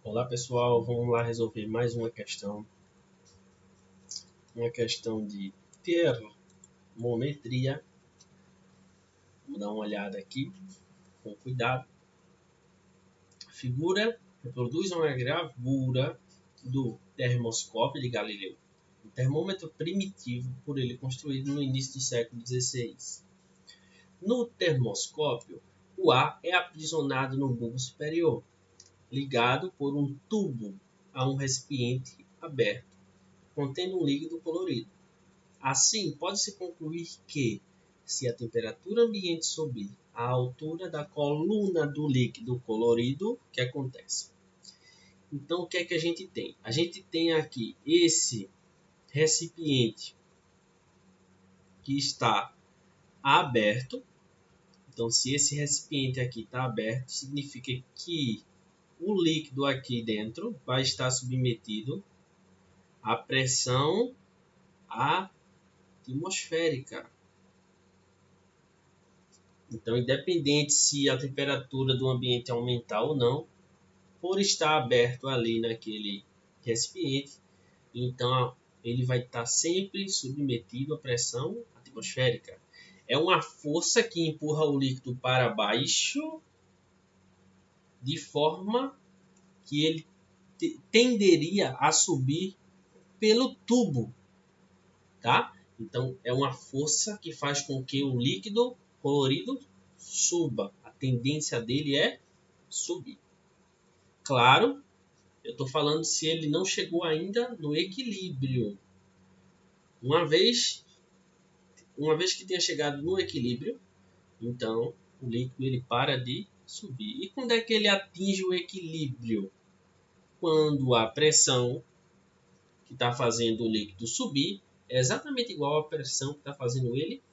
Olá pessoal, vamos lá resolver mais uma questão de termometria. Vamos dar uma olhada aqui com cuidado. A figura reproduz uma gravura do termoscópio de Galileu, um termômetro primitivo por ele construído no início do século XVI. No termoscópio, o ar é aprisionado no bulbo superior, ligado por um tubo a um recipiente aberto, contendo um líquido colorido. Assim, pode-se concluir que, se a temperatura ambiente subir à altura da coluna do líquido colorido, o que acontece? Então, o que é que a gente tem? A gente tem aqui esse recipiente que está aberto. Então, se esse recipiente aqui está aberto, significa que o líquido aqui dentro vai estar submetido à pressão atmosférica. Então, independente se a temperatura do ambiente aumentar ou não, por estar aberto ali naquele recipiente, então ele vai estar sempre submetido à pressão atmosférica. É uma força que empurra o líquido para baixo, de forma que ele tenderia a subir pelo tubo, tá? Então, é uma força que faz com que o líquido colorido suba. A tendência dele é subir. Claro, eu estou falando se ele não chegou ainda no equilíbrio. Uma vez que tenha chegado no equilíbrio, então o líquido ele para de subir. E quando é que ele atinge o equilíbrio? Quando a pressão que está fazendo o líquido subir é exatamente igual à pressão que está fazendo ele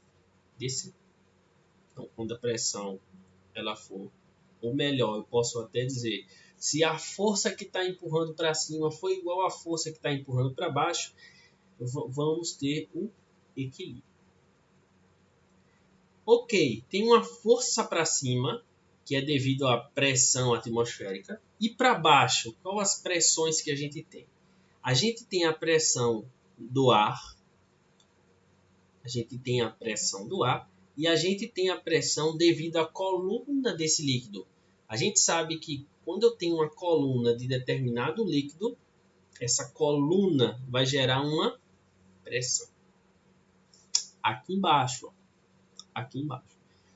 descer. Então, quando a pressão ela for, ou melhor, eu posso até dizer, se a força que está empurrando para cima for igual à força que está empurrando para baixo, vamos ter um equilíbrio. Ok, tem uma força para cima, que é devido à pressão atmosférica, e para baixo, quais as pressões que a gente tem? A gente tem a pressão do ar, e a gente tem a pressão devido à coluna desse líquido. A gente sabe que quando eu tenho uma coluna de determinado líquido, essa coluna vai gerar uma pressão. Aqui embaixo.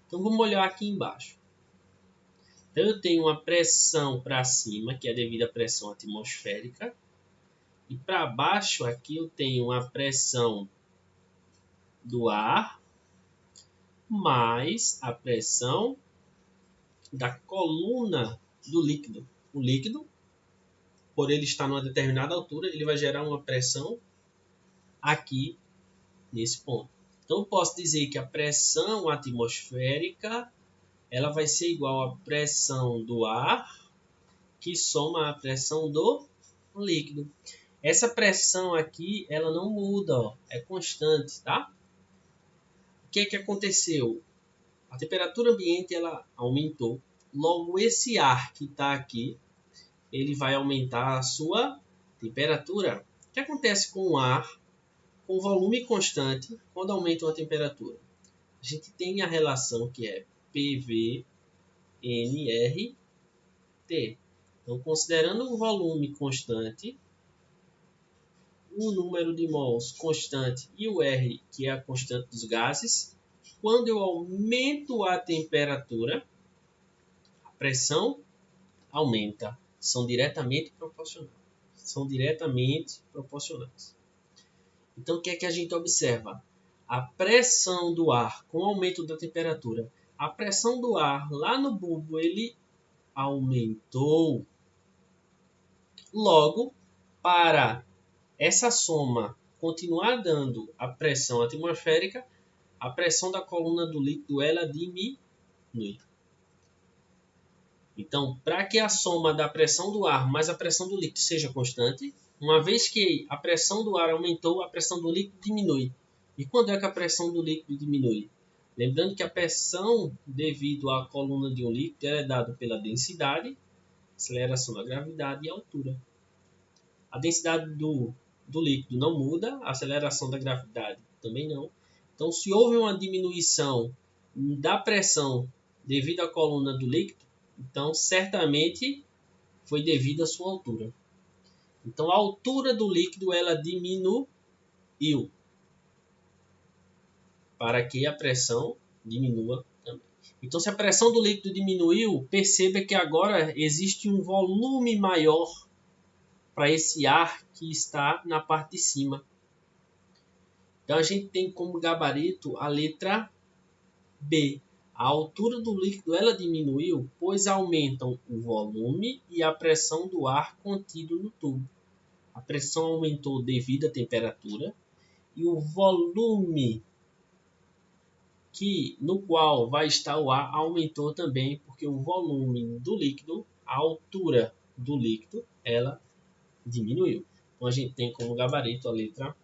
Então vamos olhar aqui embaixo. Então eu tenho uma pressão para cima, que é devido à pressão atmosférica. E para baixo aqui eu tenho a pressão do ar mais a pressão da coluna do líquido. O líquido, por ele estar numa determinada altura, ele vai gerar uma pressão aqui nesse ponto. Então eu posso dizer que a pressão atmosférica ela vai ser igual à pressão do ar que soma a pressão do líquido. Essa pressão aqui ela não muda, ó, é constante, tá? O que é que aconteceu? A temperatura ambiente ela aumentou. Logo, esse ar que está aqui, ele vai aumentar a sua temperatura. O que acontece com o ar, com volume constante, quando aumenta a temperatura? A gente tem a relação que é PV nRT. Então, considerando o volume constante, o número de mols constante e o R, que é a constante dos gases, quando eu aumento a temperatura, a pressão aumenta. São diretamente proporcionais. Então, o que é que a gente observa? A pressão do ar com o aumento da temperatura. A pressão do ar lá no bulbo, ele aumentou. Logo, para essa soma continuar dando a pressão atmosférica, a pressão da coluna do líquido ela diminui. Então, para que a soma da pressão do ar mais a pressão do líquido seja constante, Uma vez que a pressão do ar aumentou, a pressão do líquido diminui. E quando é que a pressão do líquido diminui? Lembrando que a pressão devido à coluna de um líquido é dada pela densidade, aceleração da gravidade e altura. A densidade do líquido não muda, a aceleração da gravidade também não. Então, se houve uma diminuição da pressão devido à coluna do líquido, então certamente foi devido à sua altura. Então, a altura do líquido ela diminuiu para que a pressão diminua também. Então, se a pressão do líquido diminuiu, perceba que agora existe um volume maior para esse ar que está na parte de cima. Então, a gente tem como gabarito a letra B. A altura do líquido ela diminuiu, pois aumentam o volume e a pressão do ar contido no tubo. A pressão aumentou devido à temperatura e o volume no qual vai estar o ar aumentou também, porque o volume do líquido, a altura do líquido, ela diminuiu. Então a gente tem como gabarito a letra